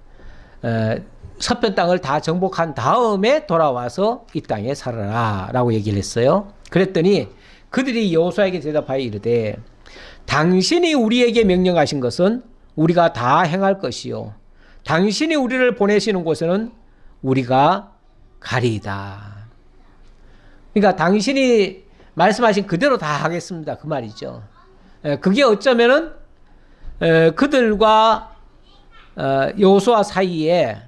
A: 서편 땅을 다 정복한 다음에 돌아와서 이 땅에 살아라 라고 얘기를 했어요. 그랬더니 그들이 여호수아에게 대답하여 이르되 당신이 우리에게 명령하신 것은 우리가 다 행할 것이요 당신이 우리를 보내시는 곳에는 우리가 가리이다. 그러니까 당신이 말씀하신 그대로 다 하겠습니다. 그 말이죠. 그게 어쩌면은 그들과 여호수아 사이에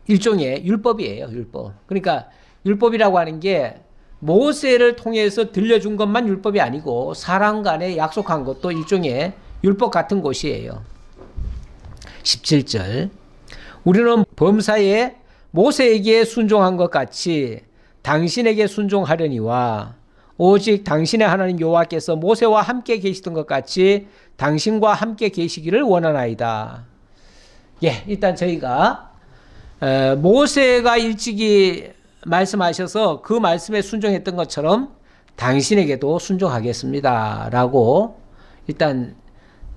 A: 일종의 율법이에요. 율법. 그러니까 율법이라고 하는 게 모세를 통해서 들려준 것만 율법이 아니고 사람 간에 약속한 것도 일종의 율법 같은 것이에요. 17절 우리는 범사에 모세에게 순종한 것 같이 당신에게 순종하려니와 오직 당신의 하나님 여호와께서 모세와 함께 계시던 것 같이 당신과 함께 계시기를 원하나이다. 일단 저희가 모세가 일찍이 말씀하셔서 그 말씀에 순종했던 것처럼 당신에게도 순종하겠습니다 라고 일단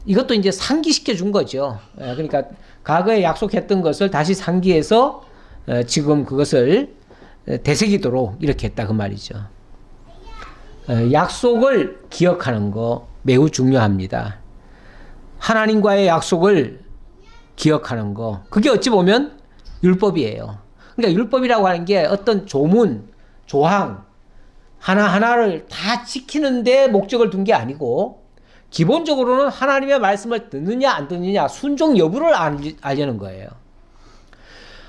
A: 이것도 이제 상기시켜 준 거죠. 그러니까 과거에 약속했던 것을 다시 상기해서 지금 그것을 되새기도록 이렇게 했다 그 말이죠. 약속을 기억하는 거 매우 중요합니다. 하나님과의 약속을 기억하는 거 그게 어찌 보면 율법이에요. 그러니까 율법이라고 하는 게 어떤 조문, 조항 하나하나를 다 지키는데 목적을 둔 게 아니고 기본적으로는 하나님의 말씀을 듣느냐 안 듣느냐 순종 여부를 알려는 거예요.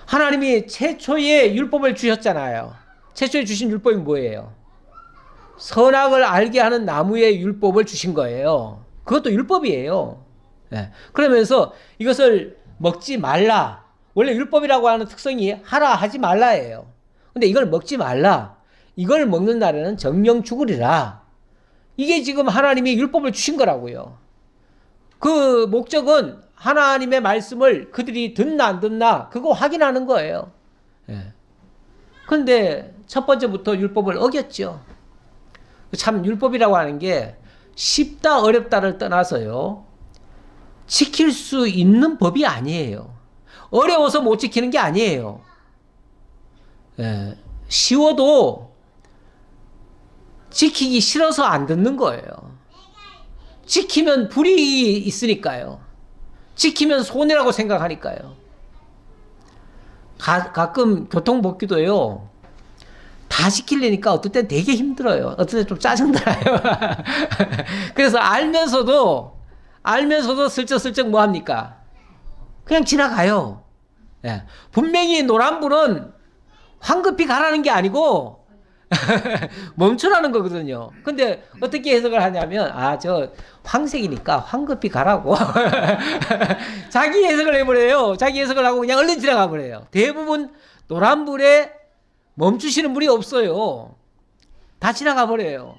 A: 하나님이 최초의 율법을 주셨잖아요. 최초에 주신 율법이 뭐예요? 선악을 알게 하는 나무의 율법을 주신 거예요. 그것도 율법이에요. 그러면서 이것을 먹지 말라. 원래 율법이라고 하는 특성이 하라 하지 말라예요. 근데 이걸 먹지 말라. 이걸 먹는 날에는 정령 죽으리라. 이게 지금 하나님이 율법을 주신 거라고요. 그 목적은 하나님의 말씀을 그들이 듣나 안 듣나 그거 확인하는 거예요. 그런데 첫 번째부터 율법을 어겼죠. 참 율법이라고 하는 게 쉽다 어렵다를 떠나서요. 지킬 수 있는 법이 아니에요. 어려워서 못 지키는 게 아니에요. 쉬워도 지키기 싫어서 안 듣는 거예요. 지키면 불이익이 있으니까요. 지키면 손해라고 생각하니까요. 가끔 교통법규도요. 다 지키려니까 어떨 땐 되게 힘들어요. 어떨 땐 좀 짜증나요. 그래서 알면서도 슬쩍슬쩍 뭐 합니까? 그냥 지나가요. 분명히 노란불은 황급히 가라는 게 아니고 멈추라는 거거든요. 근데 어떻게 해석을 하냐면 저 황색이니까 황급히 가라고 자기 해석을 해버려요. 자기 해석을 하고 그냥 얼른 지나가 버려요. 대부분 노란불에 멈추시는 분이 없어요. 다 지나가 버려요.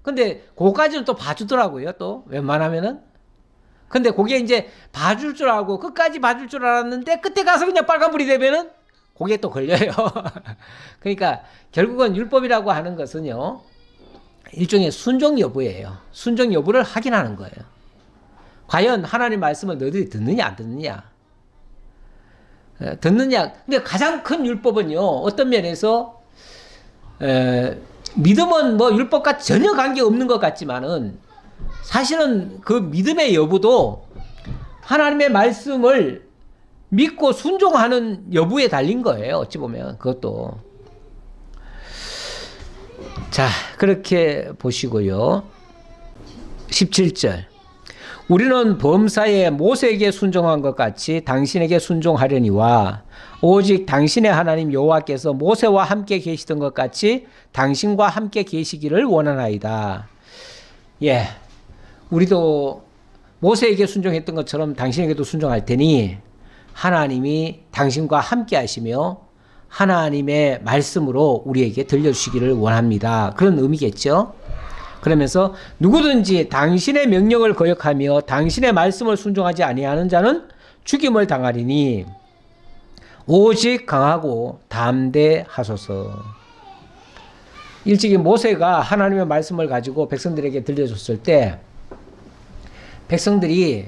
A: 근데 그거까지는 또 봐주더라고요. 또 웬만하면은. 근데 그게 이제 봐줄 줄 알고 끝까지 봐줄 줄 알았는데 그때 가서 그냥 빨간불이 되면은 그게 또 걸려요. 그러니까 결국은 율법이라고 하는 것은요. 일종의 순종 여부예요. 순종 여부를 확인하는 거예요. 과연 하나님 말씀을 너희들이 듣느냐 안 듣느냐. 듣느냐. 근데 가장 큰 율법은요. 어떤 면에서 믿음은 뭐 율법과 전혀 관계없는 것 같지만은 사실은 그 믿음의 여부도 하나님의 말씀을 믿고 순종하는 여부에 달린 거예요. 어찌 보면 그것도. 자, 그렇게 보시고요. 17절. 우리는 범사에 모세에게 순종한 것 같이 당신에게 순종하려니와 오직 당신의 하나님 여호와께서 모세와 함께 계시던 것 같이 당신과 함께 계시기를 원하나이다. 예, 우리도 모세에게 순종했던 것처럼 당신에게도 순종할 테니 하나님이 당신과 함께 하시며 하나님의 말씀으로 우리에게 들려주시기를 원합니다. 그런 의미겠죠. 그러면서 누구든지 당신의 명령을 거역하며 당신의 말씀을 순종하지 아니하는 자는 죽임을 당하리니 오직 강하고 담대하소서. 일찍이 모세가 하나님의 말씀을 가지고 백성들에게 들려줬을 때 백성들이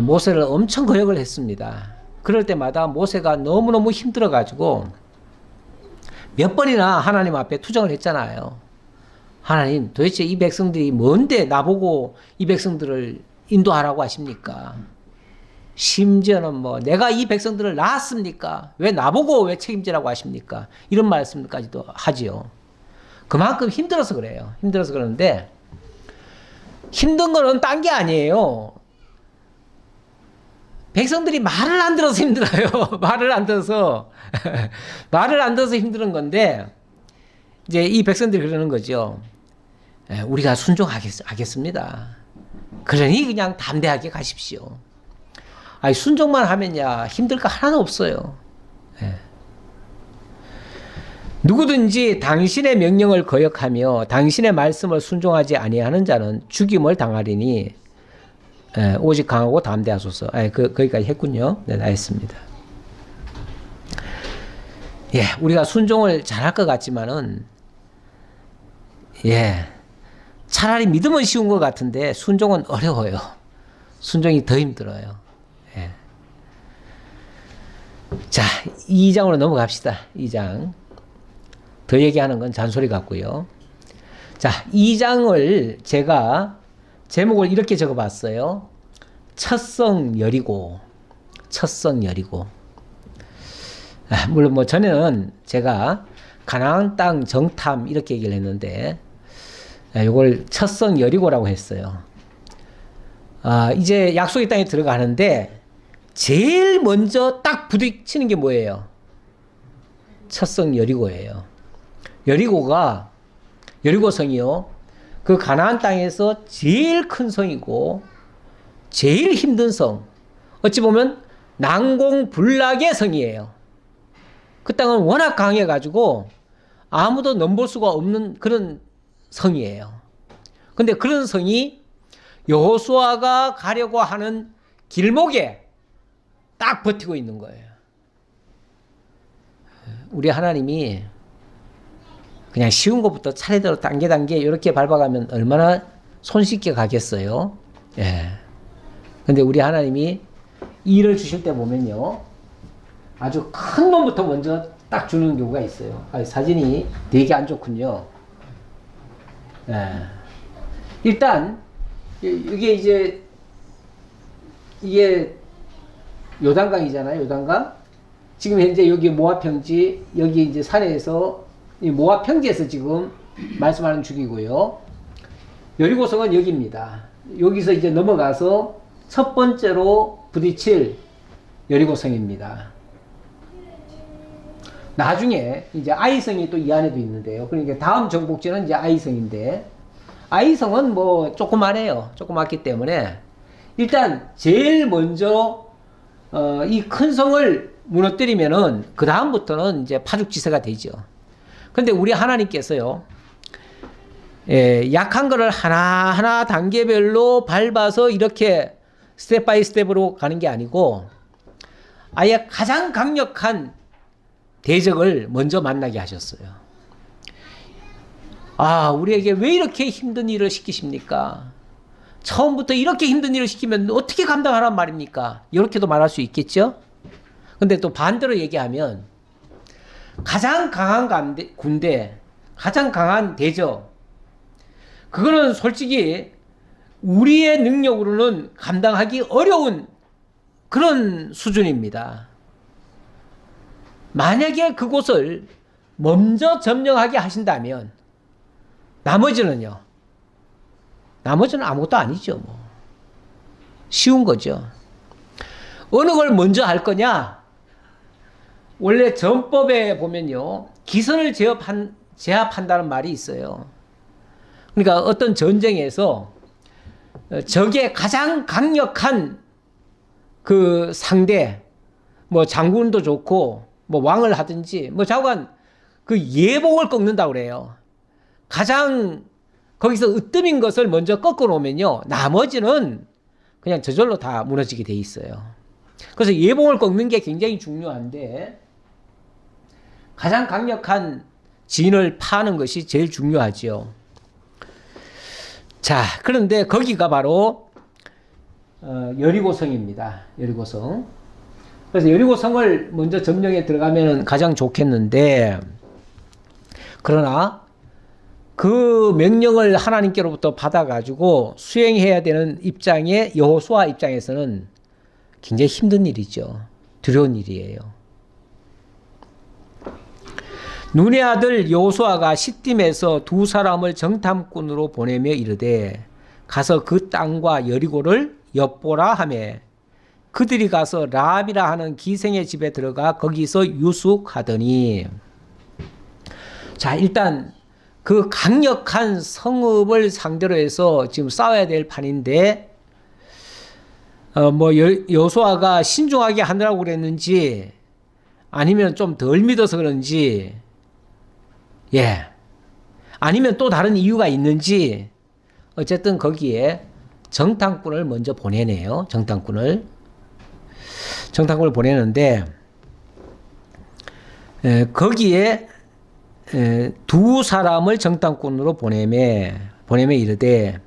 A: 모세를 엄청 거역을 했습니다. 그럴 때마다 모세가 너무너무 힘들어가지고 몇 번이나 하나님 앞에 투정을 했잖아요. 하나님, 도대체 이 백성들이 뭔데 나보고 이 백성들을 인도하라고 하십니까? 심지어는 뭐 내가 이 백성들을 낳았습니까? 왜 나보고 왜 책임지라고 하십니까? 이런 말씀까지도 하지요. 그만큼 힘들어서 그래요. 힘들어서 그러는데 힘든 거는 딴 게 아니에요. 백성들이 말을 안 들어서 힘들어요. 말을 안 들어서 말을 안 들어서 힘든 건데 이제 이 백성들이 그러는 거죠. 우리가 순종하겠습니다. 그러니 그냥 담대하게 가십시오. 아니, 순종만 하면야 힘들 거 하나도 없어요. 누구든지 당신의 명령을 거역하며 당신의 말씀을 순종하지 아니하는 자는 죽임을 당하리니 오직 강하고 담대하소서. 거기까지 했군요. 네, 다 했습니다. 예, 우리가 순종을 잘할 것 같지만은 차라리 믿음은 쉬운 것 같은데 순종은 어려워요. 순종이 더 힘들어요. 예. 자, 2장으로 넘어갑시다. 2장. 더 얘기하는 건 잔소리 같고요. 자, 2장을 제가 제목을 이렇게 적어봤어요. 첫성 여리고. 첫성 여리고. 물론 뭐 전에는 제가 가나안 땅 정탐 이렇게 얘기를 했는데 이걸 첫성 여리고라고 했어요. 이제 약속의 땅에 들어가는데 제일 먼저 딱 부딪히는 게 뭐예요? 첫성 여리고예요. 여리고가 여리고성이요. 그 가나안 땅에서 제일 큰 성이고 제일 힘든 성. 어찌 보면 난공불락의 성이에요. 그 땅은 워낙 강해가지고 아무도 넘볼 수가 없는 그런 성이에요. 근데 그런 성이 여호수아가 가려고 하는 길목에 딱 버티고 있는 거예요. 우리 하나님이 그냥 쉬운 것부터 차례대로 단계 이렇게 밟아가면 얼마나 손쉽게 가겠어요. 예. 근데 우리 하나님이 일을 주실 때 보면요. 아주 큰 놈부터 먼저 딱 주는 경우가 있어요. 사진이 되게 안 좋군요. 예. 일단 이게 요단강이잖아요. 요단강. 지금 현재 여기 모압 평지, 여기 이제 산에서 이 모압 평지에서 지금 말씀하는 중이고요. 여리고성은 여기입니다. 여기서 이제 넘어가서 첫 번째로 부딪힐 여리고성입니다. 나중에 이제 아이성이 또 이 안에도 있는데요. 그러니까 다음 정복지는 이제 아이성인데, 아이성은 뭐 조그만해요. 조그맣기 때문에 일단 제일 먼저 이 큰 성을 무너뜨리면은 그 다음부터는 이제 파죽지세가 되죠. 근데 우리 하나님께서요, 약한 거를 하나하나 단계별로 밟아서 이렇게 스텝 바이 스텝으로 가는 게 아니고 아예 가장 강력한 대적을 먼저 만나게 하셨어요. 우리에게 왜 이렇게 힘든 일을 시키십니까? 처음부터 이렇게 힘든 일을 시키면 어떻게 감당하란 말입니까? 이렇게도 말할 수 있겠죠? 근데 또 반대로 얘기하면 가장 강한 군대, 가장 강한 대적, 그거는 솔직히 우리의 능력으로는 감당하기 어려운 그런 수준입니다. 만약에 그곳을 먼저 점령하게 하신다면 나머지는요. 나머지는 아무것도 아니죠. 뭐. 쉬운 거죠. 어느 걸 먼저 할 거냐? 원래 전법에 보면요. 기선을 제압한다는 말이 있어요. 그러니까 어떤 전쟁에서 적의 가장 강력한 그 상대, 뭐 장군도 좋고, 뭐 왕을 하든지, 뭐 좌우간 그 예복을 꺾는다고 그래요. 가장 거기서 으뜸인 것을 먼저 꺾어 놓으면요. 나머지는 그냥 저절로 다 무너지게 돼 있어요. 그래서 예복을 꺾는 게 굉장히 중요한데, 가장 강력한 진을 파는 것이 제일 중요하죠. 자, 그런데 거기가 바로 여리고성입니다. 여리고성. 그래서 여리고성을 먼저 점령에 들어가면 가장 좋겠는데, 그러나 그 명령을 하나님께로부터 받아가지고 수행해야 되는 입장의 여호수아 입장에서는 굉장히 힘든 일이죠. 두려운 일이에요. 눈의 아들 여호수아가 시딤에서 두 사람을 정탐꾼으로 보내며 이르되 가서 그 땅과 여리고를 엿보라 하매 그들이 가서 라합이라 하는 기생의 집에 들어가 거기서 유숙하더니. 자, 일단 그 강력한 성읍을 상대로 해서 지금 싸워야 될 판인데 여호수아가 신중하게 하느라고 그랬는지 아니면 좀 덜 믿어서 그런지, 예, 아니면 또 다른 이유가 있는지 어쨌든 거기에 정탐꾼을 먼저 보내네요. 정탐꾼을 보내는데 거기에 두 사람을 정탐꾼으로 보내매 이르되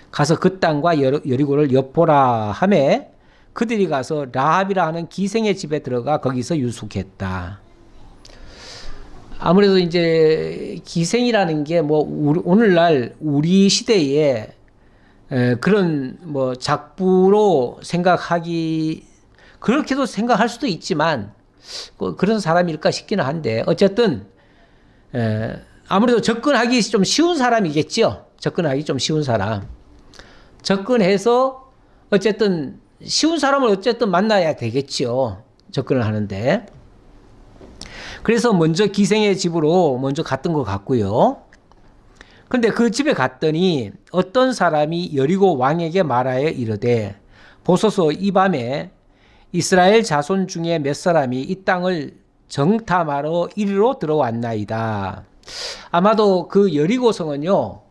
A: 가서 그 땅과 여리고를 엿보라 하매 그들이 가서 라합이라 하는 기생의 집에 들어가 거기서 유숙했다. 아무래도 이제 기생이라는 게 뭐 오늘날 우리 시대에 그런 뭐 작부로 생각하기, 그렇게도 생각할 수도 있지만 그런 사람일까 싶기는 한데, 어쨌든 아무래도 접근하기 좀 쉬운 사람이겠죠. 접근하기 좀 쉬운 사람. 접근해서 어쨌든 쉬운 사람을 어쨌든 만나야 되겠죠. 접근을 하는데. 그래서 먼저 기생의 집으로 먼저 갔던 것 같고요. 근데 그 집에 갔더니 어떤 사람이 여리고 왕에게 말하여 이르되 보소서 이 밤에 이스라엘 자손 중에 몇 사람이 이 땅을 정탐하러 이리로 들어왔나이다. 아마도 그 여리고성은요,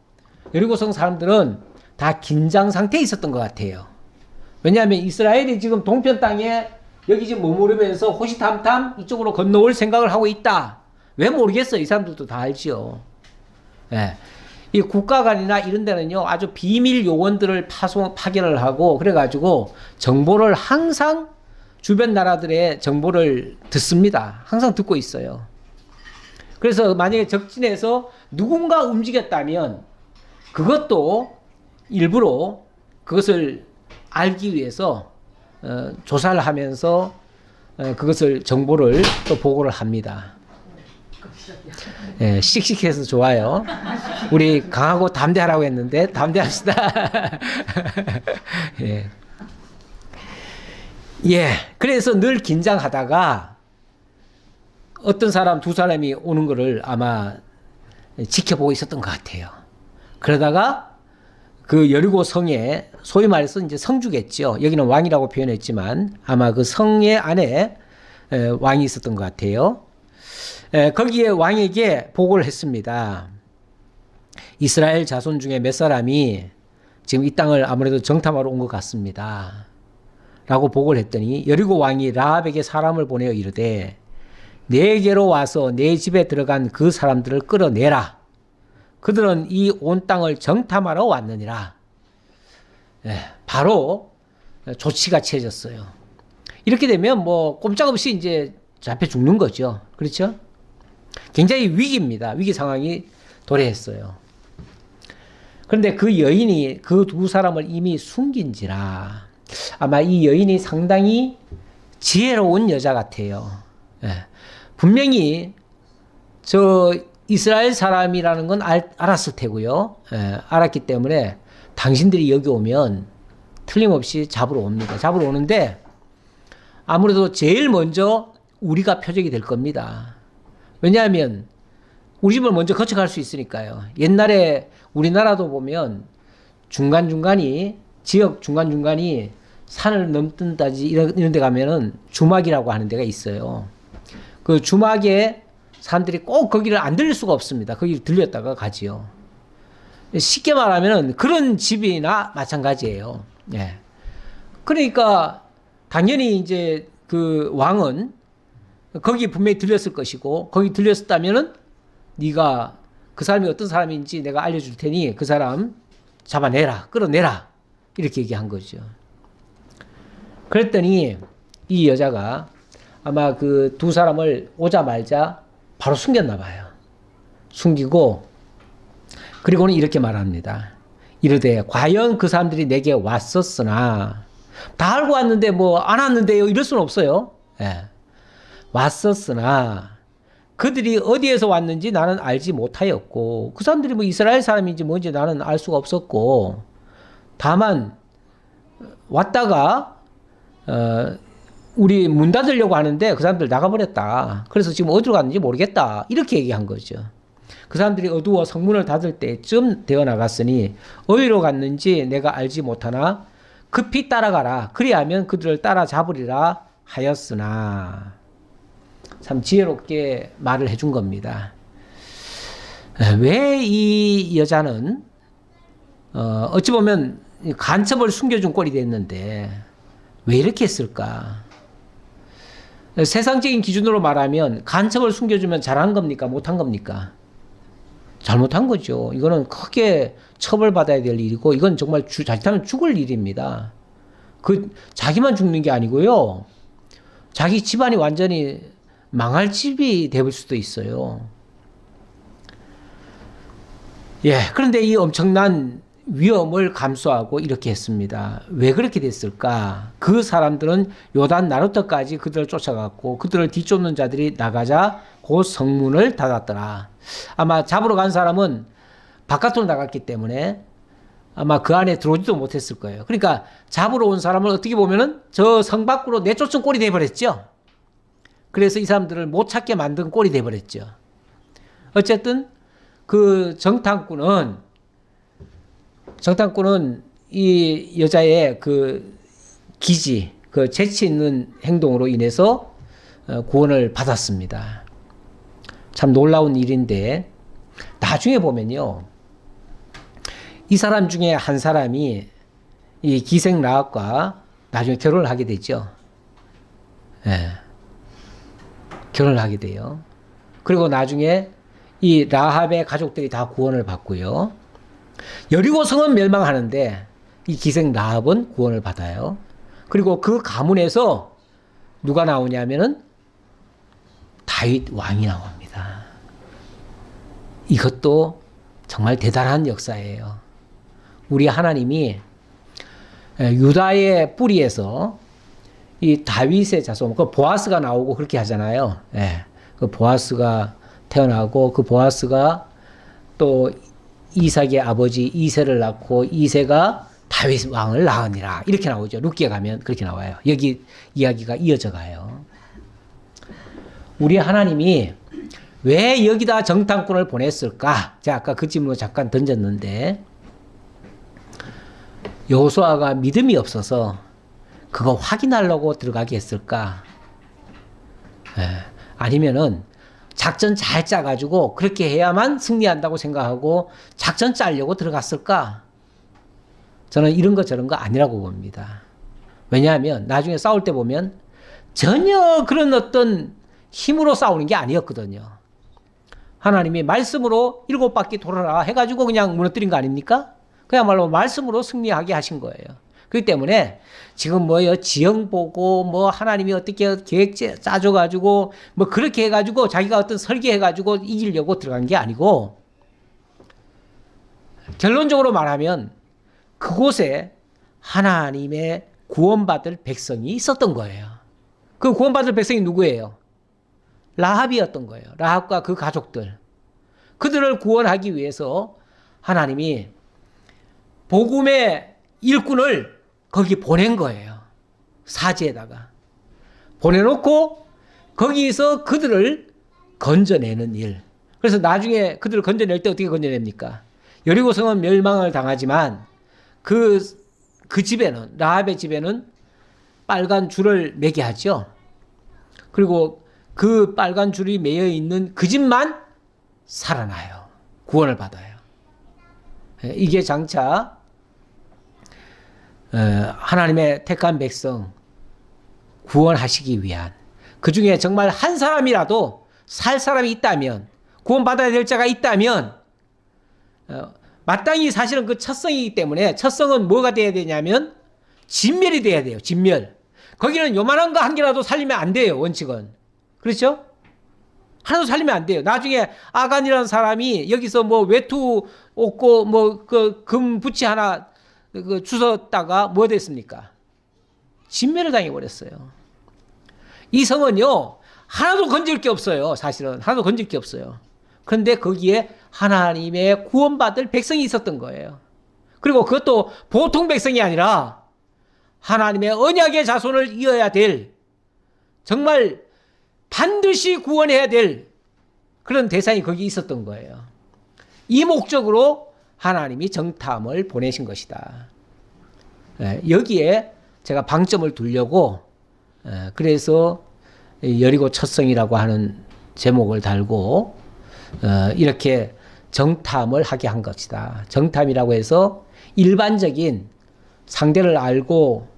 A: 여리고성 사람들은 다 긴장 상태에 있었던 것 같아요. 왜냐하면 이스라엘이 지금 동편 땅에 여기 지금 머무르면서 호시탐탐 이쪽으로 건너올 생각을 하고 있다. 왜 모르겠어요. 이 사람들도 다 알지요. 예. 이 국가관이나 이런 데는요, 아주 비밀 요원들을 파견을 하고, 그래가지고 정보를 항상 주변 나라들의 정보를 듣습니다. 항상 듣고 있어요. 그래서 만약에 적진에서 누군가 움직였다면 그것도 일부러 그것을 알기 위해서 조사를 하면서 그것을 정보를 또 보고를 합니다. 예, 씩씩해서 좋아요. 우리 강하고 담대하라고 했는데 담대합시다. 예. 예, 그래서 늘 긴장하다가 어떤 사람, 두 사람이 오는 거를 아마 지켜보고 있었던 것 같아요. 그러다가 그 여리고 성에, 소위 말해서 이제 성주겠죠. 여기는 왕이라고 표현했지만 아마 그 성의 안에 왕이 있었던 것 같아요. 거기에 왕에게 보고를 했습니다. 이스라엘 자손 중에 몇 사람이 지금 이 땅을 아무래도 정탐하러 온 것 같습니다. 라고 보고를 했더니 여리고 왕이 라합에게 사람을 보내어 이르되 내게로 와서 내 집에 들어간 그 사람들을 끌어내라. 그들은 이 온 땅을 정탐하러 왔느니라. 바로 조치가 취해졌어요. 이렇게 되면 뭐 꼼짝없이 이제 잡혀 죽는 거죠. 그렇죠? 굉장히 위기입니다. 위기 상황이 도래했어요. 그런데 그 여인이 그 두 사람을 이미 숨긴지라 아마 이 여인이 상당히 지혜로운 여자 같아요. 예. 분명히 저 이스라엘 사람이라는 건 알았을 테고요. 예. 알았기 때문에 당신들이 여기 오면 틀림없이 잡으러 옵니다. 잡으러 오는데 아무래도 제일 먼저 우리가 표적이 될 겁니다. 왜냐하면 우리 집을 먼저 거쳐갈 수 있으니까요. 옛날에 우리나라도 보면 중간중간이 지역 중간중간이 산을 넘든다지 이런 데 가면은 주막이라고 하는 데가 있어요. 그 주막에 사람들이 꼭 거기를 안 들릴 수가 없습니다. 거기 들렸다가 가지요. 쉽게 말하면은 그런 집이나 마찬가지예요. 예. 그러니까 당연히 이제 그 왕은 거기 분명히 들렸을 것이고 거기 들렸었다면은 네가 그 사람이 어떤 사람인지 내가 알려줄 테니 그 사람 잡아내라, 끌어내라 이렇게 얘기한 거죠. 그랬더니 이 여자가 아마 그 두 사람을 오자마자 바로 숨겼나 봐요. 숨기고 그리고는 이렇게 말합니다. 이르되 과연 그 사람들이 내게 왔었으나 다 알고 왔는데 뭐 안 왔는데요 이럴 수는 없어요. 예. 왔었으나 그들이 어디에서 왔는지 나는 알지 못하였고 그 사람들이 뭐 이스라엘 사람인지 뭔지 나는 알 수가 없었고 다만 왔다가 우리 문 닫으려고 하는데 그 사람들 나가버렸다. 그래서 지금 어디로 갔는지 모르겠다. 이렇게 얘기한 거죠. 그 사람들이 어두워 성문을 닫을 때쯤 되어 나갔으니 어디로 갔는지 내가 알지 못하나 급히 따라가라. 그리하면 그들을 따라잡으리라 하였으나 참 지혜롭게 말을 해준 겁니다. 왜 이 여자는 어찌 보면 간첩을 숨겨준 꼴이 됐는데 왜 이렇게 했을까? 세상적인 기준으로 말하면 간첩을 숨겨주면 잘한 겁니까? 못한 겁니까? 잘못한 거죠. 이거는 크게 처벌받아야 될 일이고 이건 정말 자칫하면 죽을 일입니다. 자기만 죽는 게 아니고요. 자기 집안이 완전히 망할 집이 될 수도 있어요. 예, 그런데 이 엄청난 위험을 감수하고 이렇게 했습니다. 왜 그렇게 됐을까? 그 사람들은 요단 나루터까지 그들을 쫓아갔고 그들을 뒤쫓는 자들이 나가자 곧 성문을 닫았더라. 아마 잡으러 간 사람은 바깥으로 나갔기 때문에 아마 그 안에 들어오지도 못했을 거예요. 그러니까 잡으러 온 사람을 어떻게 보면은 저 성 밖으로 내쫓은 꼴이 돼버렸죠. 그래서 이 사람들을 못 찾게 만든 꼴이 돼버렸죠. 어쨌든 그 정탐꾼은 이 여자의 그 기지, 그 재치 있는 행동으로 인해서 구원을 받았습니다. 참 놀라운 일인데 나중에 보면요. 이 사람 중에 한 사람이 이 기생 라합과 나중에 결혼을 하게 되죠. 예. 결혼을 하게 돼요. 그리고 나중에 이 라합의 가족들이 다 구원을 받고요. 여리고성은 멸망하는데 이 기생 라합은 구원을 받아요. 그리고 그 가문에서 누가 나오냐면은 다윗 왕이 나옵니다. 이것도 정말 대단한 역사예요. 우리 하나님이 유다의 뿌리에서 이 다윗의 자손, 그 보아스가 나오고 그렇게 하잖아요. 예. 그 보아스가 태어나고 그 보아스가 또 이삭의 아버지 이새를 낳고 이새가 다윗 왕을 낳으니라. 이렇게 나오죠. 룻기에 가면 그렇게 나와요. 여기 이야기가 이어져 가요. 우리 하나님이 왜 여기다 정탐꾼을 보냈을까? 제가 아까 그 질문을 잠깐 던졌는데 여호수아가 믿음이 없어서 그거 확인하려고 들어가게 했을까? 아니면은 작전 잘 짜가지고 그렇게 해야만 승리한다고 생각하고 작전 짜려고 들어갔을까? 저는 이런 거 저런 거 아니라고 봅니다. 왜냐하면 나중에 싸울 때 보면 전혀 그런 어떤 힘으로 싸우는 게 아니었거든요. 하나님이 말씀으로 7바퀴 돌아라 해가지고 그냥 무너뜨린 거 아닙니까? 그야말로 말씀으로 승리하게 하신 거예요. 그렇기 때문에 지금 지형 보고 하나님이 어떻게 계획 짜줘가지고 그렇게 해가지고 자기가 어떤 설계해가지고 이기려고 들어간 게 아니고 결론적으로 말하면 그곳에 하나님의 구원받을 백성이 있었던 거예요. 그 구원받을 백성이 누구예요? 라합이었던 거예요. 라합과 그 가족들. 그들을 구원하기 위해서 하나님이 복음의 일꾼을 거기 보낸 거예요. 사지에다가. 보내놓고 거기서 그들을 건져내는 일. 그래서 나중에 그들을 건져낼 때 어떻게 건져냅니까? 여리고성은 멸망을 당하지만 그 집에는, 라합의 집에는 빨간 줄을 매게 하죠. 그리고 그 빨간 줄이 매여 있는 그 집만 살아나요. 구원을 받아요. 이게 장차 하나님의 택한 백성 구원하시기 위한, 그 중에 정말 한 사람이라도 살 사람이 있다면, 구원받아야 될 자가 있다면 마땅히 사실은 그 첫성이기 때문에, 첫성은 뭐가 돼야 되냐면 진멸이 돼야 돼요. 진멸. 거기는 요만한 거 한 개라도 살리면 안 돼요. 원칙은. 그렇죠? 하나도 살리면 안 돼요. 나중에 아간이라는 사람이 여기서 뭐 외투 얻고 뭐 그 금 부치 하나 그 주웠다가 뭐 됐습니까? 진멸을 당해버렸어요. 이 성은요, 하나도 건질 게 없어요. 사실은 하나도 건질 게 없어요. 그런데 거기에 하나님의 구원받을 백성이 있었던 거예요. 그리고 그것도 보통 백성이 아니라 하나님의 언약의 자손을 이어야 될, 정말 반드시 구원해야 될 그런 대상이 거기 있었던 거예요. 이 목적으로 하나님이 정탐을 보내신 것이다. 여기에 제가 방점을 두려고 그래서 여리고 첫성이라고 하는 제목을 달고 이렇게 정탐을 하게 한 것이다. 정탐이라고 해서 일반적인 상대를 알고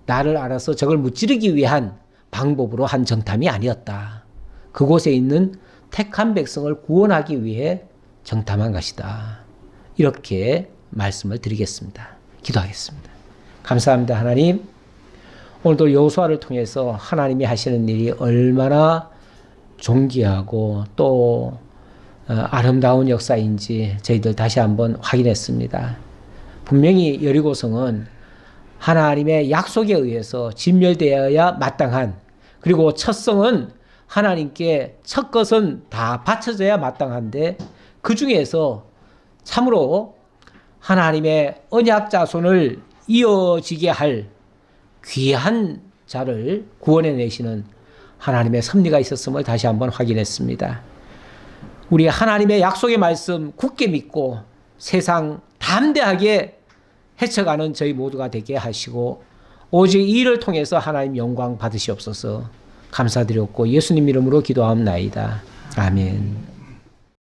A: 나를 알아서 적을 무찌르기 위한 방법으로 한 정탐이 아니었다. 그곳에 있는 택한 백성을 구원하기 위해 정탐한 것이다. 이렇게 말씀을 드리겠습니다. 기도하겠습니다. 감사합니다. 하나님, 오늘도 여호수아를 통해서 하나님이 하시는 일이 얼마나 존귀하고 또 아름다운 역사인지 저희들 다시 한번 확인했습니다. 분명히 여리고성은 하나님의 약속에 의해서 진멸되어야 마땅한, 그리고 첫성은 하나님께 첫 것은 다 바쳐져야 마땅한데 그 중에서 참으로 하나님의 언약 자손을 이어지게 할 귀한 자를 구원해 내시는 하나님의 섭리가 있었음을 다시 한번 확인했습니다. 우리 하나님의 약속의 말씀 굳게 믿고 세상 담대하게 헤쳐가는 저희 모두가 되게 하시고 오직 이 일을 통해서 하나님 영광 받으시옵소서. 감사드렸고 예수님 이름으로 기도하옵나이다. 아멘.